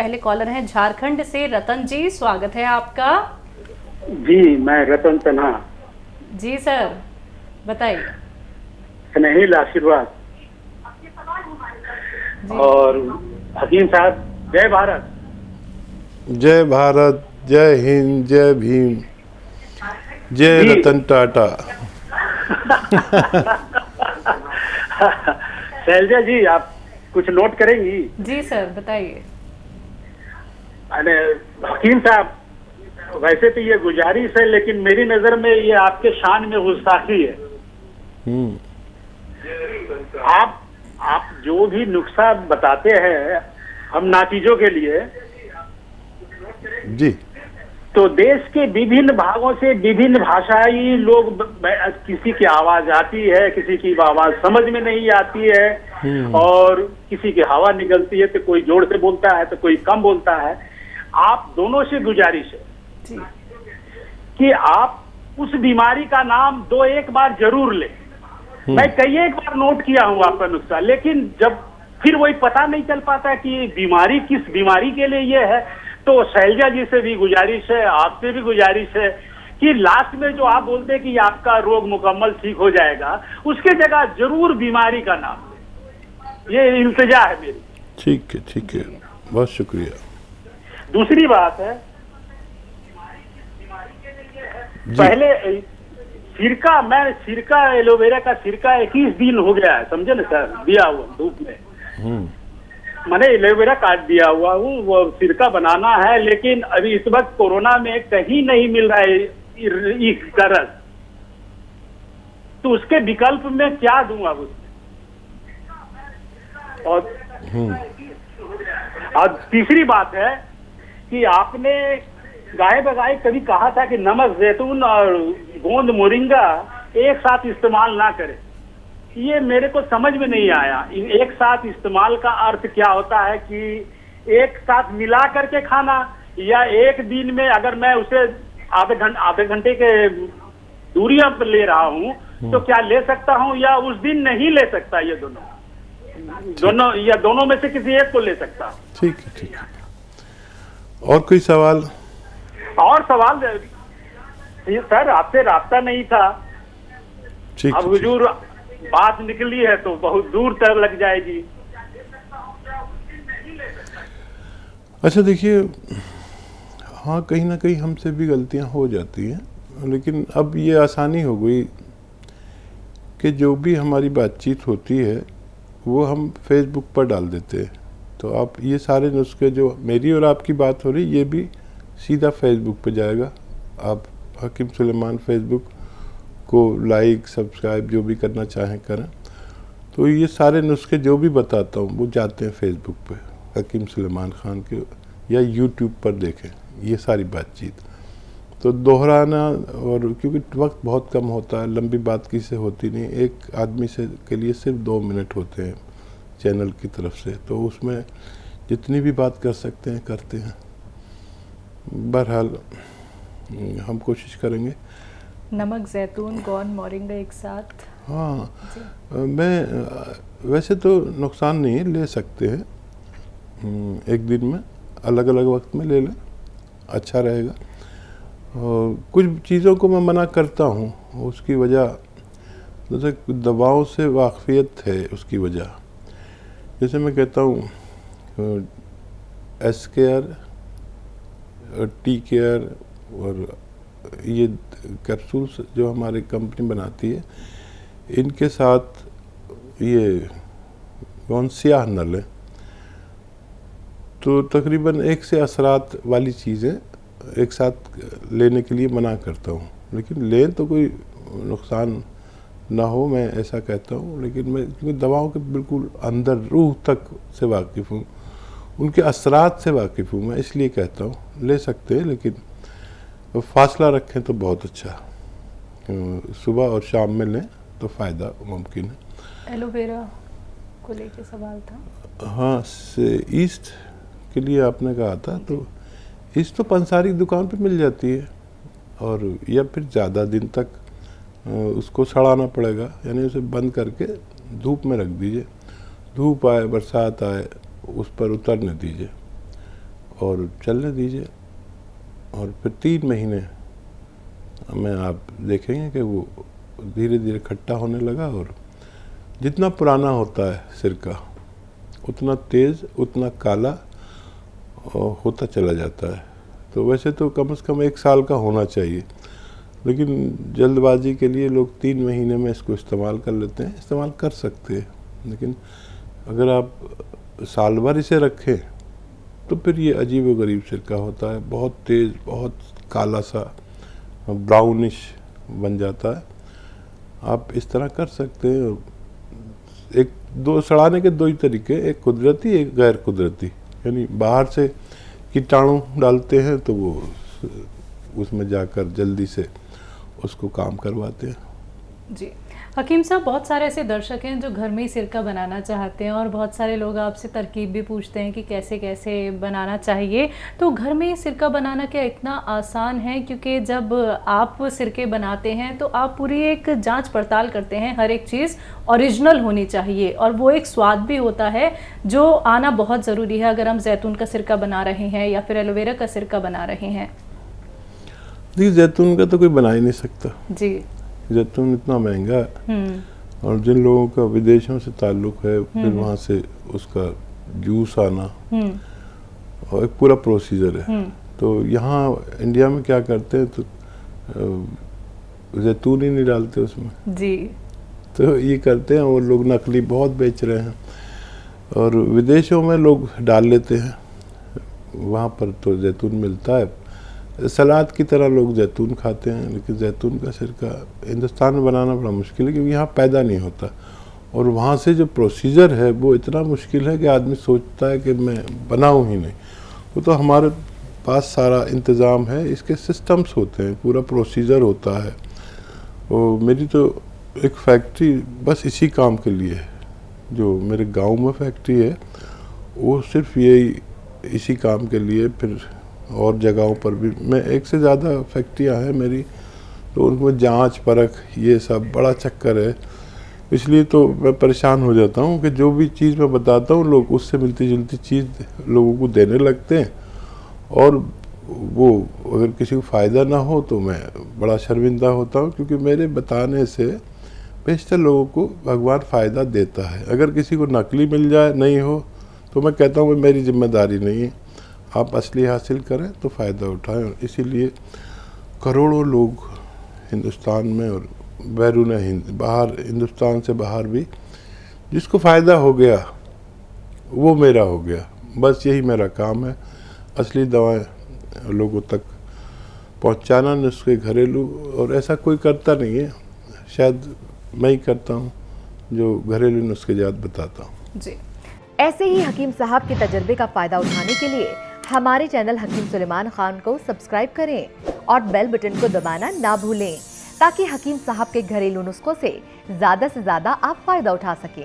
पहले कॉलर हैं झारखंड से रतन जी, स्वागत है आपका। जी, मैं रतन तन्हा। जी सर, बताइए। स्नेहिल आशीर्वाद। और हकीम साहब, जय भारत। जय भारत, जय हिंद, जय भीम, जय रतन टाटा। शैलजा जी, आप कुछ नोट करेंगी? जी सर, बताइए। अरे हकीम साहब, वैसे तो ये गुजारिश है, लेकिन मेरी नजर में ये आपके शान में गुस्ताखी है। आप जो भी नुस्खा बताते हैं हम नातीजों के लिए जी, तो देश के विभिन्न भागों से विभिन्न भाषाई लोग, किसी की आवाज आती है, किसी की आवाज समझ में नहीं आती है, और किसी की हवा निकलती है, तो कोई जोर से बोलता है तो कोई कम बोलता है। आप दोनों से गुजारिश है कि आप उस बीमारी का नाम दो एक बार जरूर लें। मैं कई एक बार नोट किया हूं आपका नुस्खा, लेकिन जब फिर वही पता नहीं चल पाता कि बीमारी किस बीमारी के लिए ये है। तो शैलजा जी से भी गुजारिश है, आपसे भी गुजारिश है कि लास्ट में जो आप बोलते हैं कि आपका रोग मुकम्मल ठीक हो जाएगा, उसके जगह जरूर बीमारी का नाम लें। ये इल्तिजा है मेरी। ठीक है, ठीक है, बहुत शुक्रिया। दूसरी बात है, पहले सिरका एलोवेरा का सिरका 21 दिन हो गया है, समझे ना सर, दिया हुआ धूप में। मैंने एलोवेरा काट दिया हुआ हूँ, वो सिरका बनाना है, लेकिन अभी इस वक्त कोरोना में कहीं नहीं मिल रहा है इसका रस। तो उसके विकल्प में क्या दूं अब उसमें? और तीसरी बात है कि आपने गाय बगाए कभी कहा था कि नमक, जैतून और गोंद मोरिंगा एक साथ इस्तेमाल ना करें। ये मेरे को समझ में नहीं आया। एक साथ इस्तेमाल का अर्थ क्या होता है कि एक साथ मिला करके खाना, या एक दिन में अगर मैं उसे आधे घंटे के दूरियों पर ले रहा हूँ तो क्या ले सकता हूँ, या उस दिन नहीं ले सकता? ये दोनों या दोनों में से किसी एक को ले सकता हूँ। ठीक है, ठीक है। और कोई सवाल? और सवाल सर, आपसे रास्ता नहीं था, अब हुजूर बात निकली है तो बहुत दूर तक लग जाएगी। अच्छा देखिए, हाँ, कहीं ना कहीं हमसे भी गलतियां हो जाती हैं, लेकिन अब ये आसानी हो गई कि जो भी हमारी बातचीत होती है वो हम फेसबुक पर डाल देते हैं। तो आप ये सारे नुस्खे, जो मेरी और आपकी बात हो रही, ये भी सीधा फेसबुक पे जाएगा। आप हकीम सुलेमान फेसबुक को लाइक, सब्सक्राइब जो भी करना चाहें करें। तो ये सारे नुस्खे जो भी बताता हूँ वो जाते हैं फेसबुक पे, हकीम सुलेमान खान के, या यूट्यूब पर देखें ये सारी बातचीत। तो दोहराना, और क्योंकि वक्त बहुत कम होता है, लंबी बात किसी से होती नहीं, एक आदमी से के लिए सिर्फ 2 मिनट होते हैं चैनल की तरफ से, तो उसमें जितनी भी बात कर सकते हैं करते हैं। बहरहाल हम कोशिश करेंगे। नमक, जैतून, गोंद, मोरिंगा एक साथ? हाँ, मैं वैसे तो नुकसान नहीं है, ले सकते हैं एक दिन में, अलग अलग वक्त में ले लें, अच्छा रहेगा। और कुछ चीज़ों को मैं मना करता हूँ, उसकी वजह जैसे दवाओं से वाकफियत है, उसकी वजह जैसे मैं कहता हूँ एस केयर, टी केयर और ये कैप्सूल्स जो हमारी कंपनी बनाती है, इनके साथ ये कौन स्याह नल है, तो तकरीबन 1 से असरात वाली चीज़ें एक साथ लेने के लिए मना करता हूँ। लेकिन लें तो कोई नुकसान ना हो, मैं ऐसा कहता हूँ। लेकिन मैं क्योंकि दवाओं के बिल्कुल अंदर रूह तक से वाकिफ़ हूँ, उनके असरात से वाकिफ़ हूँ, मैं इसलिए कहता हूँ ले सकते हैं, लेकिन फासला रखें तो बहुत अच्छा। सुबह और शाम में लें तो फ़ायदा मुमकिन है। एलोवेरा को लेके सवाल था। हाँ, ईस्ट के लिए आपने कहा था, तो ईस्ट तो पंसारी दुकान पे मिल जाती है, और या फिर ज़्यादा दिन तक उसको सड़ाना पड़ेगा, यानी उसे बंद करके धूप में रख दीजिए। धूप आए, बरसात आए, उस पर उतरने दीजिए, और चलने दीजिए, और फिर 3 महीने में आप देखेंगे कि वो धीरे धीरे खट्टा होने लगा, और जितना पुराना होता है सिरका उतना तेज़, उतना काला होता चला जाता है। तो वैसे तो कम से कम 1 साल का होना चाहिए, लेकिन जल्दबाजी के लिए लोग 3 महीने में इसको इस्तेमाल कर लेते हैं। इस्तेमाल कर सकते हैं, लेकिन अगर आप साल भर इसे रखें तो फिर ये अजीब व गरीब सिरका होता है, बहुत तेज़, बहुत काला सा ब्राउनिश बन जाता है। आप इस तरह कर सकते हैं। सड़ाने के 2 ही तरीके, एक कुदरती, एक गैर कुदरती। यानी बाहर से कीटाणु डालते हैं तो वो उसमें जाकर जल्दी से उसको काम करवाते हैं। जी हकीम साहब, बहुत सारे ऐसे दर्शक हैं जो घर में ही सिरका बनाना चाहते हैं, और बहुत सारे लोग आपसे तरकीब भी पूछते हैं कि कैसे कैसे बनाना चाहिए। तो घर में ही सिरका बनाना क्या इतना आसान है? क्योंकि जब आप सिरके बनाते हैं तो आप पूरी एक जांच पड़ताल करते हैं, हर एक चीज़ ओरिजिनल होनी चाहिए, और वो एक स्वाद भी होता है जो आना बहुत ज़रूरी है अगर हम जैतून का सिरका बना रहे हैं या फिर एलोवेरा का सिरका बना रहे हैं। जी, जैतून का तो कोई बना ही नहीं सकता जी। जैतून इतना महंगा है, और जिन लोगों का विदेशों से ताल्लुक़ है, फिर वहाँ से उसका जूस आना, और एक पूरा प्रोसीजर है। तो यहाँ इंडिया में क्या करते हैं, तो जैतून ही नहीं डालते उसमें। जी। तो ये करते हैं, वो लोग नकली बहुत बेच रहे हैं, और विदेशों में लोग डाल लेते हैं। वहाँ पर तो जैतून मिलता है, सलाद की तरह लोग जैतून खाते हैं, लेकिन जैतून का सिरका हिंदुस्तान में बनाना बड़ा मुश्किल है, क्योंकि यहाँ पैदा नहीं होता, और वहाँ से जो प्रोसीजर है वो इतना मुश्किल है कि आदमी सोचता है कि मैं बनाऊँ ही नहीं। वो तो हमारे पास सारा इंतज़ाम है, इसके सिस्टम्स होते हैं, पूरा प्रोसीजर होता है। और मेरी तो एक फैक्ट्री बस इसी काम के लिए है। जो मेरे गांव में फैक्ट्री है वो सिर्फ यही इसी काम के लिए, फिर और जगहों पर भी मैं 1 से ज़्यादा फैक्ट्रियां हैं मेरी, तो उनमें जांच परख ये सब बड़ा चक्कर है। इसलिए तो मैं परेशान हो जाता हूँ कि जो भी चीज़ मैं बताता हूँ लोग उससे मिलती जुलती चीज़ लोगों को देने लगते हैं, और वो अगर किसी को फ़ायदा ना हो तो मैं बड़ा शर्मिंदा होता हूँ, क्योंकि मेरे बताने से बेशतर लोगों को भगवान फ़ायदा देता है। अगर किसी को नकली मिल जाए, नहीं हो, तो मैं कहता हूँ मेरी जिम्मेदारी नहीं है, आप असली हासिल करें तो फ़ायदा उठाएं। और इसीलिए करोड़ों लोग हिंदुस्तान में और बैरून हिंद, बाहर हिंदुस्तान से बाहर भी, जिसको फ़ायदा हो गया वो मेरा हो गया। बस यही मेरा काम है, असली दवाएं लोगों तक पहुंचाना, नुस्खे घरेलू, और ऐसा कोई करता नहीं है, शायद मैं ही करता हूं जो घरेलू नुस्खे जात बताता हूं। जी। ऐसे ही हकीम साहब के तजर्बे का फ़ायदा उठाने के लिए हमारे चैनल हकीम सुलेमान खान को सब्सक्राइब करें और बेल बटन को दबाना ना भूलें, ताकि हकीम साहब के घरेलू नुस्खों से ज़्यादा आप फ़ायदा उठा सकें।